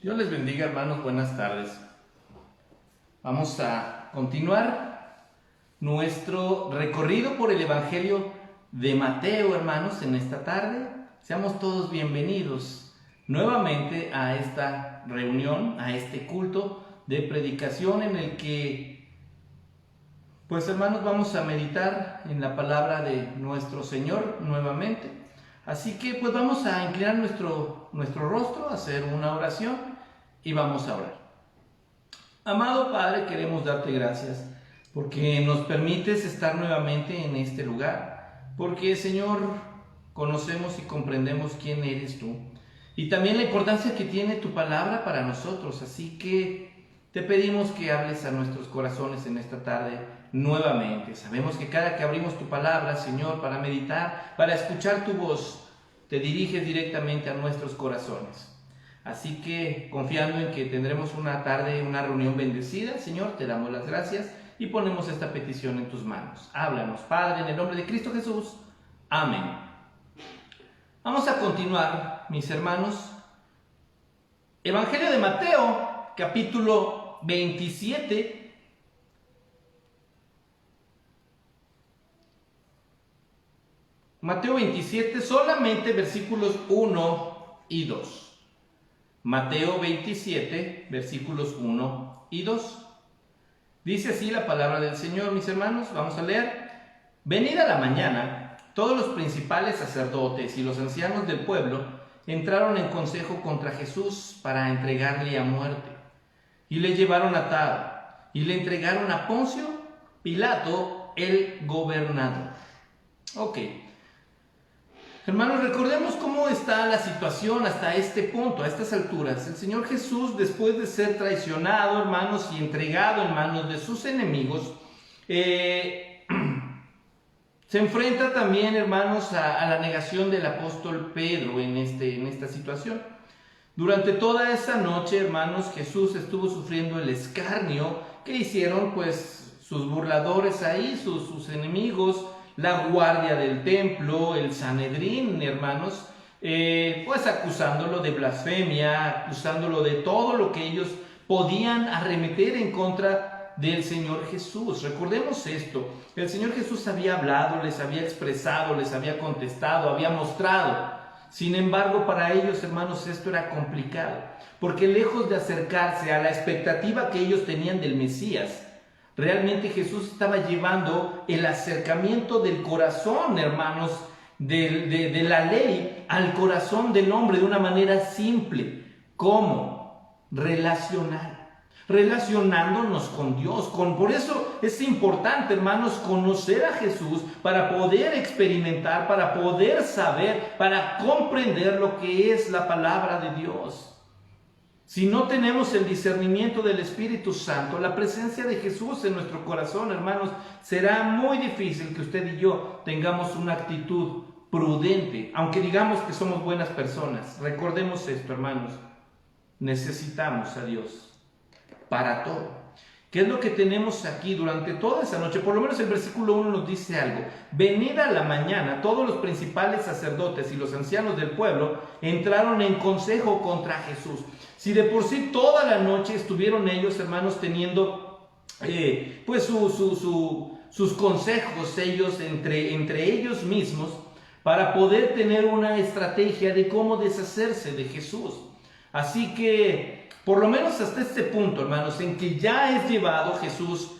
Dios les bendiga, hermanos, buenas tardes. Vamos a continuar nuestro recorrido por el Evangelio de Mateo, hermanos, en esta tarde. Seamos todos bienvenidos nuevamente a esta reunión, a este culto de predicación en el que, pues hermanos, vamos a meditar en la palabra de nuestro Señor nuevamente. Así que pues vamos a inclinar nuestro rostro, a hacer una oración y vamos a orar. Amado Padre, queremos darte gracias porque nos permites estar nuevamente en este lugar, porque Señor, conocemos y comprendemos quién eres tú y también la importancia que tiene tu palabra para nosotros. Así que te pedimos que hables a nuestros corazones en esta tarde nuevamente. Sabemos que cada que abrimos tu palabra, Señor, para meditar, para escuchar tu voz, te diriges directamente a nuestros corazones. Así que, confiando en que tendremos una tarde, una reunión bendecida, Señor, te damos las gracias y ponemos esta petición en tus manos. Háblanos, Padre, en el nombre de Cristo Jesús. Amén. Vamos a continuar, mis hermanos. Evangelio de Mateo, capítulo 27. Mateo 27, solamente versículos 1 y 2. Mateo 27, versículos 1 y 2. Dice así la palabra del Señor, mis hermanos. Vamos a leer. Venida la mañana, todos los principales sacerdotes y los ancianos del pueblo entraron en consejo contra Jesús para entregarle a muerte. Y le llevaron atado y le entregaron a Poncio Pilato, el gobernador. Ok. Hermanos, recordemos cómo está la situación hasta este punto, a estas alturas. El Señor Jesús, después de ser traicionado, hermanos, y entregado en manos de sus enemigos, se enfrenta también, hermanos, a la negación del apóstol Pedro en esta situación. Durante toda esa noche, hermanos, Jesús estuvo sufriendo el escarnio que hicieron, pues, sus burladores ahí, sus enemigos, la guardia del templo, el Sanedrín, hermanos, pues acusándolo de blasfemia, acusándolo de todo lo que ellos podían arremeter en contra del Señor Jesús. Recordemos esto, el Señor Jesús había hablado, les había expresado, les había contestado, había mostrado. Sin embargo, para ellos, hermanos, esto era complicado, porque lejos de acercarse a la expectativa que ellos tenían del Mesías, realmente Jesús estaba llevando el acercamiento del corazón, hermanos, de la ley al corazón del hombre de una manera simple. ¿Cómo? Relacionándonos con Dios. Por eso es importante, hermanos, conocer a Jesús para poder experimentar, para poder saber, para comprender lo que es la palabra de Dios. Si no tenemos el discernimiento del Espíritu Santo, la presencia de Jesús en nuestro corazón, hermanos, será muy difícil que usted y yo tengamos una actitud prudente, aunque digamos que somos buenas personas. Recordemos esto, hermanos, necesitamos a Dios para todo. ¿Qué es lo que tenemos aquí durante toda esa noche? Por lo menos el versículo 1 nos dice algo. Venida la mañana, todos los principales sacerdotes y los ancianos del pueblo entraron en consejo contra Jesús. Si de por sí toda la noche estuvieron ellos, hermanos, teniendo pues sus consejos ellos entre ellos mismos para poder tener una estrategia de cómo deshacerse de Jesús. Así que, por lo menos hasta este punto, hermanos, en que ya es llevado Jesús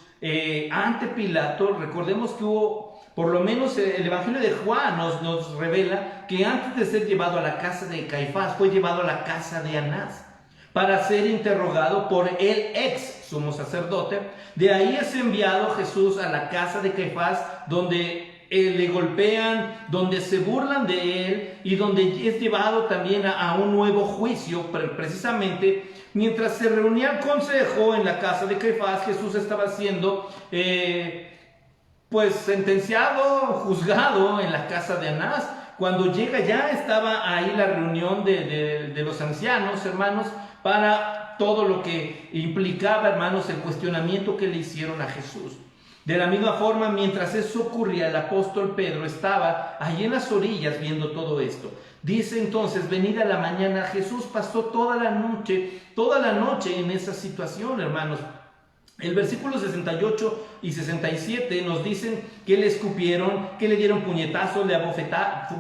ante Pilato, recordemos que hubo, por lo menos el Evangelio de Juan nos revela que antes de ser llevado a la casa de Caifás, fue llevado a la casa de Anás para ser interrogado por el ex sumo sacerdote. De ahí es enviado Jesús a la casa de Caifás, donde le golpean, donde se burlan de él y donde es llevado también a un nuevo juicio. Precisamente mientras se reunía el consejo en la casa de Caifás, Jesús estaba siendo pues sentenciado, juzgado en la casa de Anás. Cuando llega, ya estaba ahí la reunión de los ancianos, hermanos, para todo lo que implicaba, hermanos, el cuestionamiento que le hicieron a Jesús. De la misma forma, mientras eso ocurría, el apóstol Pedro estaba allí en las orillas viendo todo esto. Dice entonces, venida la mañana, Jesús pasó toda la noche en esa situación, hermanos. El versículo 68 y 67 nos dicen que le escupieron, que le dieron puñetazos, le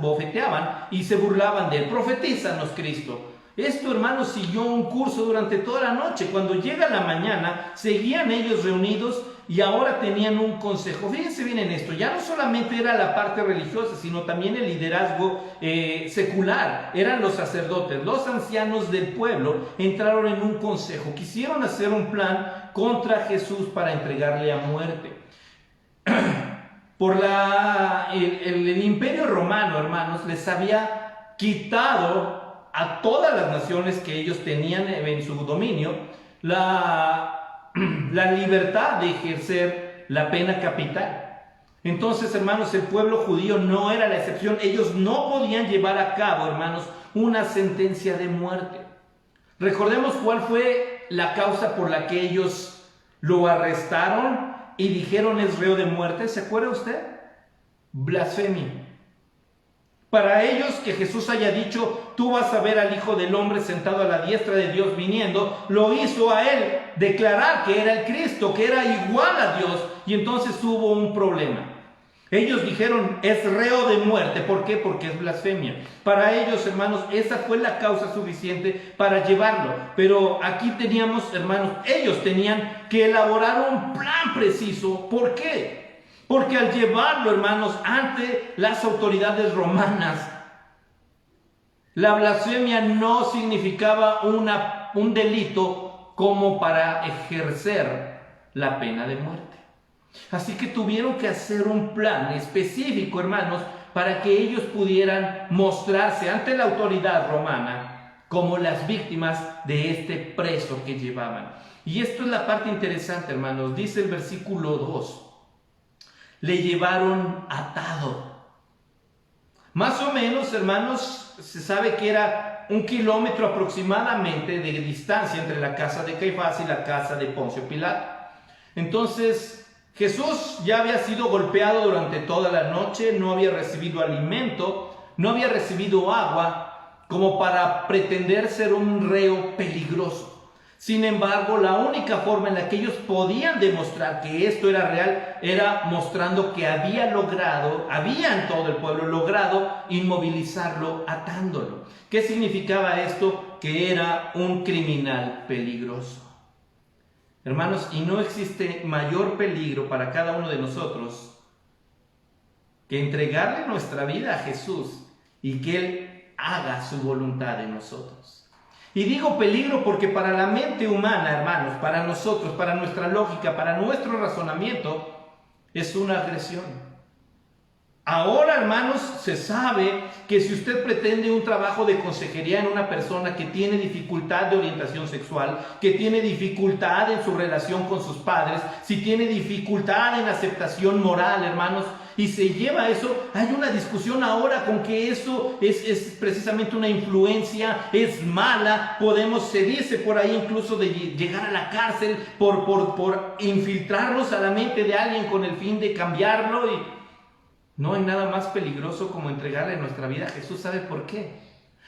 bofeteaban y se burlaban de él. Profetízanos, Cristo. Esto, hermanos, siguió un curso durante toda la noche. Cuando llega la mañana, seguían ellos reunidos y ahora tenían un consejo. Fíjense bien en esto, ya no solamente era la parte religiosa, sino también el liderazgo secular. Eran los sacerdotes, los ancianos del pueblo entraron en un consejo. Quisieron hacer un plan contra Jesús para entregarle a muerte. Por el imperio romano, hermanos, les había quitado a todas las naciones que ellos tenían en su dominio la libertad de ejercer la pena capital. Entonces, hermanos, el pueblo judío no era la excepción. Ellos no podían llevar a cabo, hermanos, una sentencia de muerte. Recordemos cuál fue la causa por la que ellos lo arrestaron y dijeron es reo de muerte. ¿Se acuerda usted? Blasfemia. Para ellos, que Jesús haya dicho, tú vas a ver al Hijo del Hombre sentado a la diestra de Dios viniendo, lo hizo a él declarar que era el Cristo, que era igual a Dios, y entonces hubo un problema. Ellos dijeron, es reo de muerte. ¿Por qué? Porque es blasfemia. Para ellos, hermanos, esa fue la causa suficiente para llevarlo. Pero aquí teníamos, hermanos, ellos tenían que elaborar un plan preciso. ¿Por qué? Porque al llevarlo, hermanos, ante las autoridades romanas, la blasfemia no significaba un delito como para ejercer la pena de muerte. Así que tuvieron que hacer un plan específico, hermanos, para que ellos pudieran mostrarse ante la autoridad romana como las víctimas de este preso que llevaban. Y esto es la parte interesante, hermanos. Dice el versículo 2. Le llevaron atado. Más o menos, hermanos, se sabe que era 1 kilómetro aproximadamente de distancia entre la casa de Caifás y la casa de Poncio Pilato. Entonces, Jesús ya había sido golpeado durante toda la noche, no había recibido alimento, no había recibido agua, como para pretender ser un reo peligroso. Sin embargo, la única forma en la que ellos podían demostrar que esto era real era mostrando que habían todo el pueblo logrado inmovilizarlo atándolo. ¿Qué significaba esto? Que era un criminal peligroso. Hermanos, y no existe mayor peligro para cada uno de nosotros que entregarle nuestra vida a Jesús y que Él haga su voluntad en nosotros. Y digo peligro porque para la mente humana, hermanos, para nosotros, para nuestra lógica, para nuestro razonamiento, es una agresión. Ahora, hermanos, se sabe que si usted pretende un trabajo de consejería en una persona que tiene dificultad de orientación sexual, que tiene dificultad en su relación con sus padres, si tiene dificultad en aceptación moral, hermanos, y se lleva eso, hay una discusión ahora con que eso es precisamente una influencia, es mala, se dice por ahí incluso de llegar a la cárcel por infiltrarnos a la mente de alguien con el fin de cambiarlo. Y no hay nada más peligroso como entregarle nuestra vida a Jesús. ¿Sabe por qué?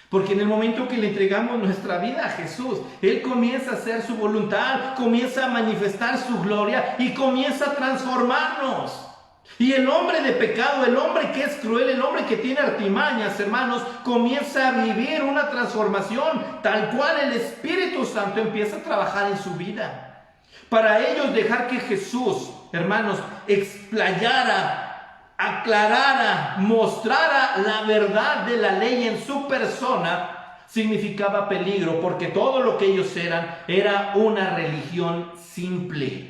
Porque en el momento que le entregamos nuestra vida a Jesús, Él comienza a hacer su voluntad, comienza a manifestar su gloria y comienza a transformarnos. Y el hombre de pecado, el hombre que es cruel, el hombre que tiene artimañas, hermanos, comienza a vivir una transformación tal cual el Espíritu Santo empieza a trabajar en su vida. Para ellos dejar que Jesús, hermanos, explayara, aclarara, mostrara la verdad de la ley en su persona, significaba peligro, porque todo lo que ellos eran era una religión simple.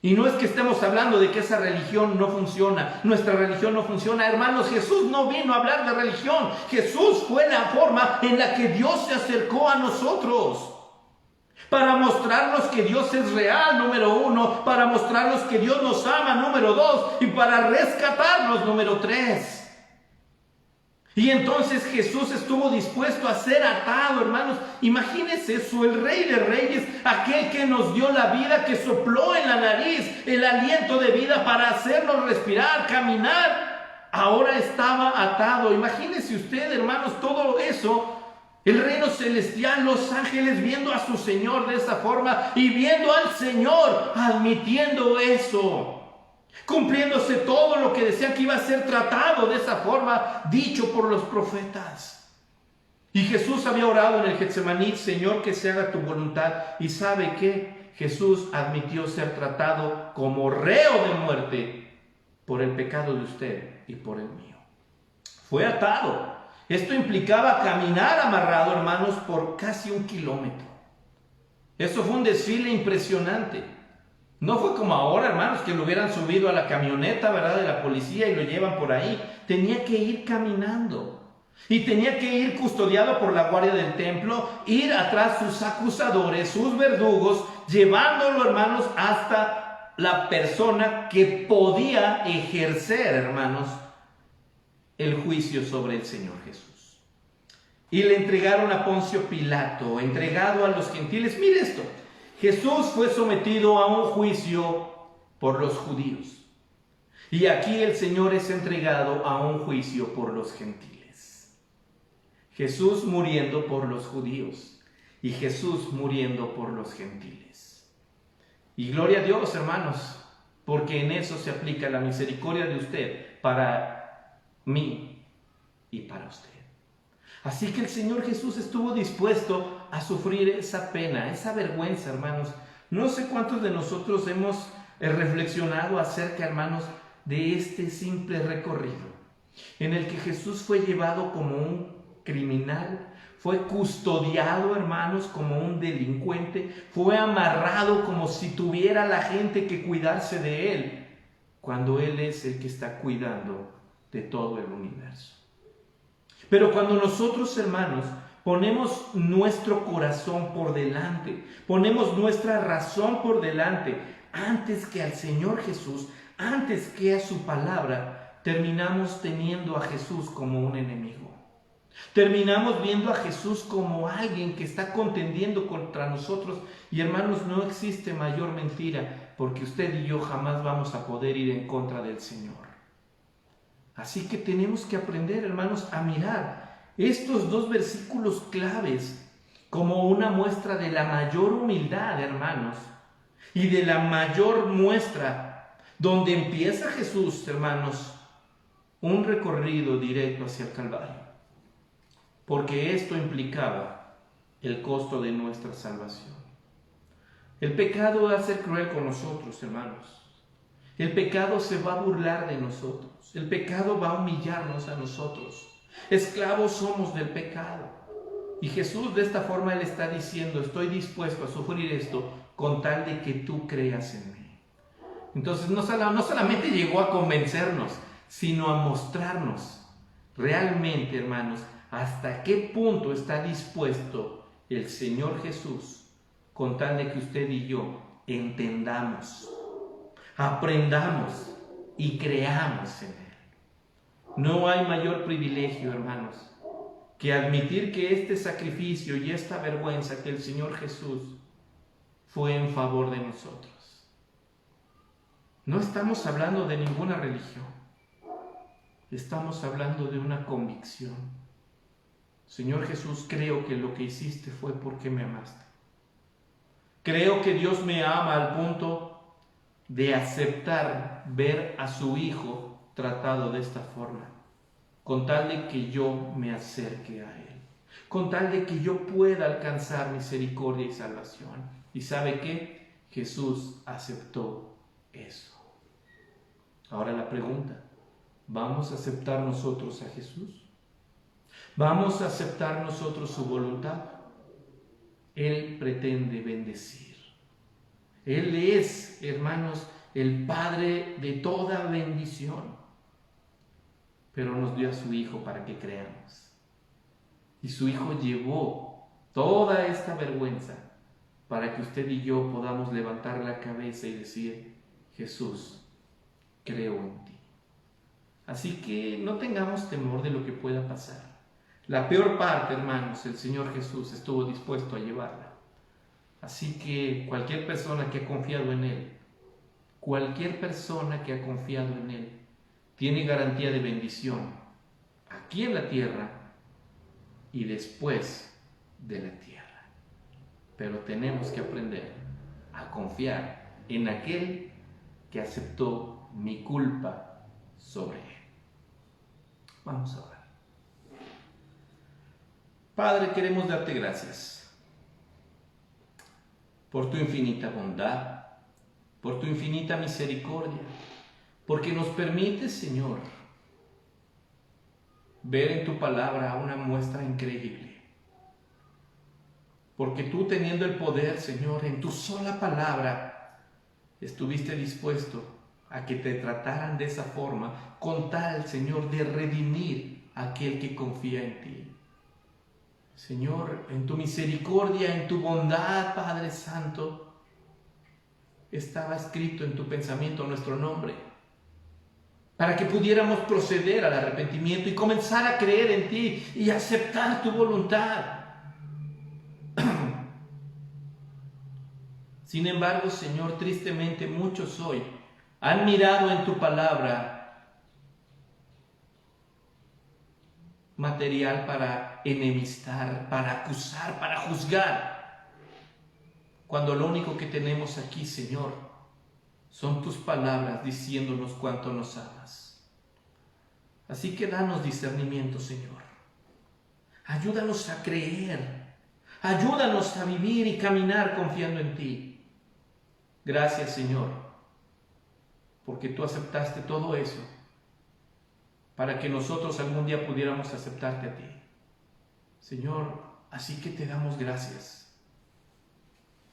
Y no es que estemos hablando de que esa religión no funciona, nuestra religión no funciona. Hermanos, Jesús no vino a hablar de religión. Jesús fue la forma en la que Dios se acercó a nosotros. Para mostrarnos que Dios es real, número 1. Para mostrarnos que Dios nos ama, número 2. Y para rescatarnos, número 3. Y entonces Jesús estuvo dispuesto a ser atado, hermanos. Imagínense eso, el Rey de Reyes, aquel que nos dio la vida, que sopló en la nariz el aliento de vida para hacernos respirar, caminar, ahora estaba atado. Imagínense usted, hermanos, todo eso. El reino celestial, los ángeles viendo a su Señor de esa forma y viendo al Señor admitiendo eso. Cumpliéndose todo lo que decían que iba a ser tratado de esa forma, dicho por los profetas. Y Jesús había orado en el Getsemaní: Señor, que se haga tu voluntad. Y ¿sabe qué? Jesús admitió ser tratado como reo de muerte por el pecado de usted y por el mío. Fue atado. Esto implicaba caminar amarrado, hermanos, por casi 1 kilómetro. Eso fue un desfile impresionante. No fue como ahora, hermanos, que lo hubieran subido a la camioneta, ¿verdad?, de la policía y lo llevan por ahí. Tenía que ir caminando. Y tenía que ir custodiado por la guardia del templo, ir atrás sus acusadores, sus verdugos, llevándolo, hermanos, hasta la persona que podía ejercer, hermanos, el juicio sobre el Señor Jesús. Y le entregaron a Poncio Pilato, entregado a los gentiles. Mire esto. Jesús fue sometido a un juicio por los judíos. Y aquí el Señor es entregado a un juicio por los gentiles. Jesús muriendo por los judíos y Jesús muriendo por los gentiles. Y gloria a Dios, hermanos, porque en eso se aplica la misericordia de usted para mí y para usted. Así que el Señor Jesús estuvo dispuesto a sufrir esa pena, esa vergüenza, hermanos. No sé cuántos de nosotros hemos reflexionado acerca, hermanos, de este simple recorrido en el que Jesús fue llevado como un criminal, fue custodiado, hermanos, como un delincuente, fue amarrado como si tuviera la gente que cuidarse de él, cuando Él es el que está cuidando de todo el universo. Pero cuando nosotros, hermanos, ponemos nuestro corazón por delante, ponemos nuestra razón por delante, antes que al Señor Jesús, antes que a su palabra, terminamos teniendo a Jesús como un enemigo. Terminamos viendo a Jesús como alguien que está contendiendo contra nosotros. Y hermanos, no existe mayor mentira, porque usted y yo jamás vamos a poder ir en contra del Señor. Así que tenemos que aprender, hermanos, a mirar estos 2 versículos claves como una muestra de la mayor humildad, hermanos, y de la mayor muestra donde empieza Jesús, hermanos, un recorrido directo hacia el Calvario, porque esto implicaba el costo de nuestra salvación. El pecado va a ser cruel con nosotros, hermanos. El pecado se va a burlar de nosotros. El pecado va a humillarnos a nosotros. Esclavos somos del pecado. Y Jesús de esta forma Él está diciendo: estoy dispuesto a sufrir esto con tal de que tú creas en mí. Entonces no solamente llegó a convencernos, sino a mostrarnos realmente, hermanos, hasta qué punto está dispuesto el Señor Jesús con tal de que usted y yo entendamos, aprendamos y creamos en Él. No hay mayor privilegio, hermanos, que admitir que este sacrificio y esta vergüenza que el Señor Jesús fue en favor de nosotros. No estamos hablando de ninguna religión. Estamos hablando de una convicción. Señor Jesús, creo que lo que hiciste fue porque me amaste. Creo que Dios me ama al punto de aceptar ver a su Hijo tratado de esta forma, con tal de que yo me acerque a Él, con tal de que yo pueda alcanzar misericordia y salvación. ¿Y sabe qué? Jesús aceptó eso. Ahora la pregunta: ¿vamos a aceptar nosotros a Jesús? ¿Vamos a aceptar nosotros su voluntad? Él pretende bendecir. Él es, hermanos, el Padre de toda bendición. Pero nos dio a su Hijo para que creamos. Y su Hijo llevó toda esta vergüenza para que usted y yo podamos levantar la cabeza y decir: Jesús, creo en ti. Así que no tengamos temor de lo que pueda pasar. La peor parte, hermanos, el Señor Jesús estuvo dispuesto a llevarla. Así que cualquier persona que ha confiado en Él, tiene garantía de bendición aquí en la tierra y después de la tierra. Pero tenemos que aprender a confiar en aquel que aceptó mi culpa sobre Él. Vamos a orar. Padre, queremos darte gracias por tu infinita bondad, por tu infinita misericordia, porque nos permites, Señor, ver en tu palabra una muestra increíble. Porque tú, teniendo el poder, Señor, en tu sola palabra, estuviste dispuesto a que te trataran de esa forma, con tal, Señor, de redimir a aquel que confía en ti. Señor, en tu misericordia, en tu bondad, Padre Santo, estaba escrito en tu pensamiento nuestro nombre, para que pudiéramos proceder al arrepentimiento y comenzar a creer en ti y aceptar tu voluntad. Sin embargo, Señor, tristemente muchos hoy han mirado en tu palabra material para enemistar, para acusar, para juzgar, cuando lo único que tenemos aquí, Señor, son tus palabras diciéndonos cuánto nos amas. Así que danos discernimiento, Señor. Ayúdanos a creer, ayúdanos a vivir y caminar confiando en ti. Gracias, Señor, porque tú aceptaste todo eso para que nosotros algún día pudiéramos aceptarte a ti. Señor, así que te damos gracias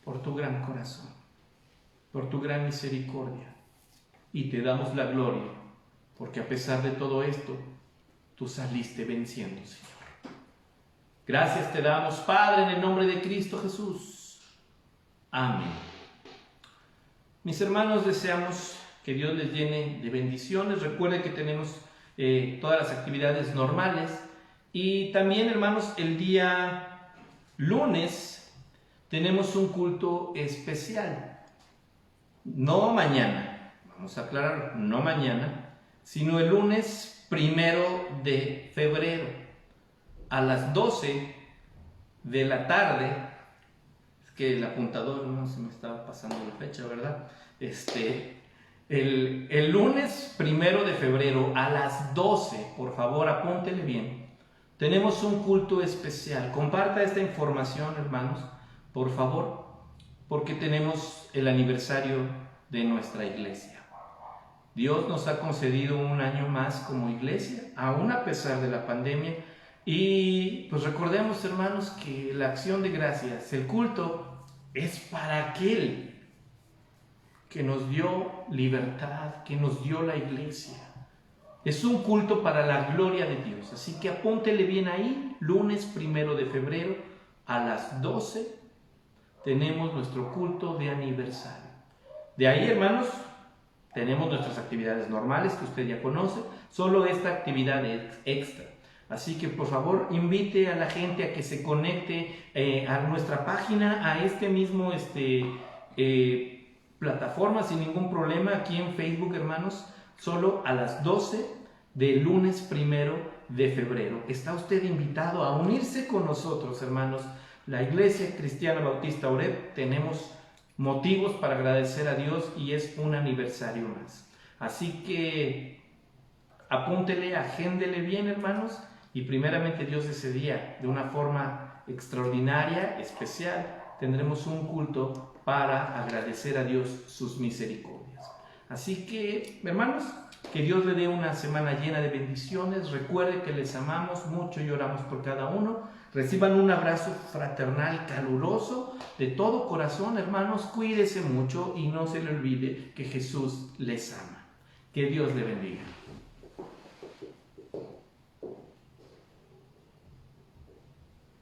por tu gran corazón, por tu gran misericordia, y te damos la gloria, porque a pesar de todo esto, tú saliste venciendo, Señor. Gracias te damos, Padre, en el nombre de Cristo Jesús. Amén. Mis hermanos, deseamos que Dios les llene de bendiciones. Recuerden que tenemos todas las actividades normales. Y también, hermanos, el día lunes tenemos un culto especial. No mañana, vamos a aclarar, no mañana, sino el lunes 1 de febrero a las 12 de la tarde. Es que el apuntador no se me estaba pasando la fecha, ¿verdad? El lunes 1 de febrero a las 12, por favor, apúntele bien. Tenemos un culto especial. Comparta esta información, hermanos, por favor, porque tenemos el aniversario de nuestra iglesia. Dios nos ha concedido un año más como iglesia, aún a pesar de la pandemia. Y pues recordemos, hermanos, que la acción de gracias, el culto, es para aquel que nos dio libertad, que nos dio la iglesia. Es un culto para la gloria de Dios. Así que apúntele bien ahí, lunes 1 de febrero a las 12 tenemos nuestro culto de aniversario. De ahí, hermanos, tenemos nuestras actividades normales que usted ya conoce, solo esta actividad extra. Así que por favor invite a la gente a que se conecte a nuestra página, a este mismo plataforma sin ningún problema aquí en Facebook, hermanos, solo a las 12 del lunes 1 de febrero. Está usted invitado a unirse con nosotros, hermanos. La Iglesia Cristiana Bautista Oreb tenemos motivos para agradecer a Dios y es un aniversario más. Así que apúntele, agéndele bien, hermanos, y primeramente Dios ese día, de una forma extraordinaria, especial, tendremos un culto para agradecer a Dios sus misericordias. Así que, hermanos, que Dios le dé una semana llena de bendiciones. Recuerde que les amamos mucho y oramos por cada uno. Reciban un abrazo fraternal, caluroso, de todo corazón, hermanos. Cuídese mucho y no se le olvide que Jesús les ama. Que Dios le bendiga.